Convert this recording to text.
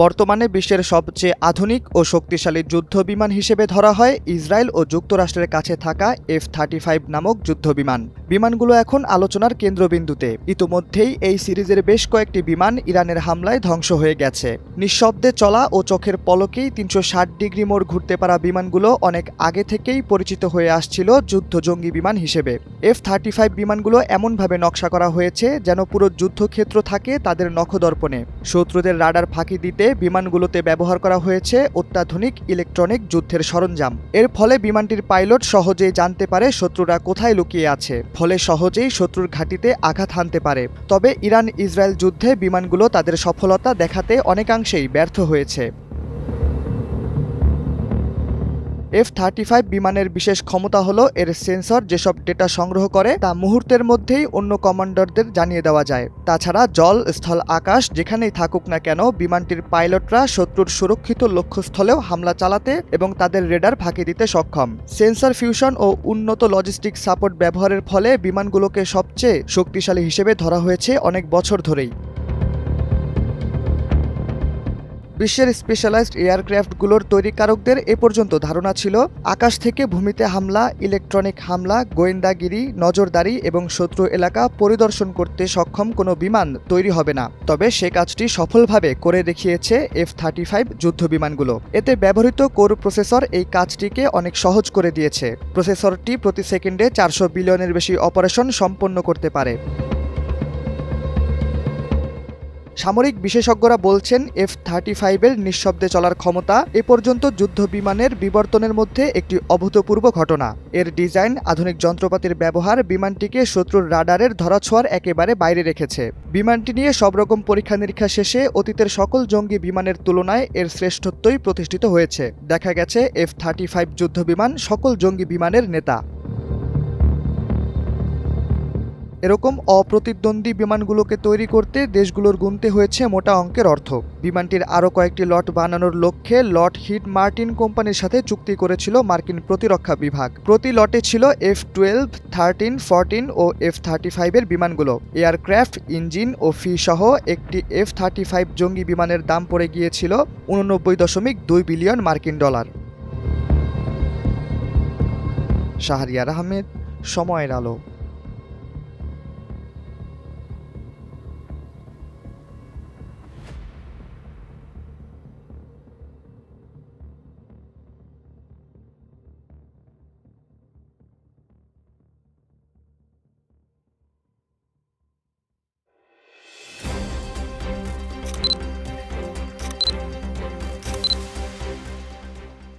বর্তমানে বিশ্বের সবচেয়ে আধুনিক ও শক্তিশালী যুদ্ধবিমান হিসেবে ধরা হয় ইসরায়েল ও যুক্তরাষ্ট্রের কাছে থাকা F-35 নামক যুদ্ধবিমান। বিমানগুলো এখন আলোচনার কেন্দ্রবিন্দুতে। ইতোমধ্যেই এই সিরিজের বেশ কয়েকটি বিমান ইরানের হামলায় ধ্বংস হয়ে গেছে। নিঃশব্দে চলা ও চোখের পলকেই ৩৬০ ডিগ্রি মোড় ঘুরতে পারা বিমানগুলো অনেক আগে থেকেই পরিচিত হয়ে আসছিল যুদ্ধজঙ্গি বিমান হিসেবে। F-35 বিমানগুলো এমনভাবে নকশা করা হয়েছে যেন পুরো যুদ্ধক্ষেত্র থাকে তাদের নখদর্পণে। শত্রুদের রাডার ফাঁকি দিতে বিমানগুলোতে ব্যবহার করা হয়েছে অত্যাধুনিক ইলেকট্রনিক যুদ্ধের সরঞ্জাম। এর ফলে বিমানটির পাইলট সহজেই জানতে পারে শত্রুরা কোথায় লুকিয়ে আছে, ফলে সহজেই শত্রুর ঘাঁটিতে আঘাত হানতে পারে। তবে ইরান ইসরায়েল যুদ্ধে বিমানগুলো তাদের সফলতা দেখাতে অনেকাংশেই ব্যর্থ হয়েছে। F-35 বিমানের বিশেষ ক্ষমতা হলো এর সেন্সর যেসব ডেটা সংগ্রহ করে তা মুহূর্তের মধ্যেই অন্য কমান্ডারদের জানিয়ে দেওয়া যায়। তাছাড়া জল, স্থল, আকাশ যেখানেই থাকুক না কেন বিমানটির পাইলটরা শত্রুর সুরক্ষিত লক্ষ্যস্থলেও হামলা চালাতে এবং তাদের রেডার ফাঁকি দিতে সক্ষম। সেন্সর ফিউশন ও উন্নত লজিস্টিক সাপোর্ট ব্যবহারের ফলে বিমানগুলোকে সবচেয়ে শক্তিশালী হিসেবে ধরা হয়েছে অনেক বছর ধরেই। বিশ্বের স্পেশালাইজড এয়ারক্রাফটগুলোর তৈরিকারকদের এ পর্যন্ত ধারণা ছিল আকাশ থেকে ভূমিতে হামলা, ইলেকট্রনিক হামলা, গোয়েন্দাগিরি, নজরদারি এবং শত্রু এলাকা পরিদর্শন করতে সক্ষম কোনো বিমান তৈরি হবে না। তবে সে কাজটি সফলভাবে করে দেখিয়েছে F-35 যুদ্ধবিমানগুলো। এতে ব্যবহৃত কোর প্রসেসর এই কাজটিকে অনেক সহজ করে দিয়েছে। প্রসেসরটি প্রতি সেকেন্ডে 400 বিলিয়নের বেশি অপারেশন সম্পন্ন করতে পারে। সামরিক বিশেষজ্ঞরা বলছেন F-35 এর নিঃশব্দে চলার ক্ষমতা এ পর্যন্ত যুদ্ধবিমানের বিবর্তনের মধ্যে একটি অভূতপূর্ব ঘটনা। এর ডিজাইন, আধুনিক যন্ত্রপাতির ব্যবহার বিমানটিকে শত্রুর রাডারের ধরাছোঁয়ার একেবারে বাইরে রেখেছে। বিমানটি নিয়ে সব রকম পরীক্ষা নিরীক্ষা শেষে অতীতের সকল জঙ্গি বিমানের তুলনায় এর শ্রেষ্ঠত্বই প্রতিষ্ঠিত হয়েছে। দেখা গেছে F-35 যুদ্ধবিমান সকল জঙ্গি বিমানের নেতা। এরকম অপ্রতিদ্বন্দ্বী বিমানগুলোকে তৈরি করতে দেশগুলোর গুনতে হয়েছে মোটা অঙ্কের অর্থ। বিমানটির আরও কয়েকটি লট বানানোর লক্ষ্যে লকহিড মার্টিন কোম্পানির সাথে চুক্তি করেছিল মার্কিন প্রতিরক্ষা বিভাগ। প্রতি লটে ছিল F-12, F-13, F-14 ও F-35 এর বিমানগুলো। এয়ারক্রাফট, ইঞ্জিন ও ফি সহ একটি F-35 জঙ্গি বিমানের দাম পড়ে গিয়েছিল $89.2 বিলিয়ন মার্কিন ডলার। শাহরিয়ার আহমেদ, সময়ের আলো।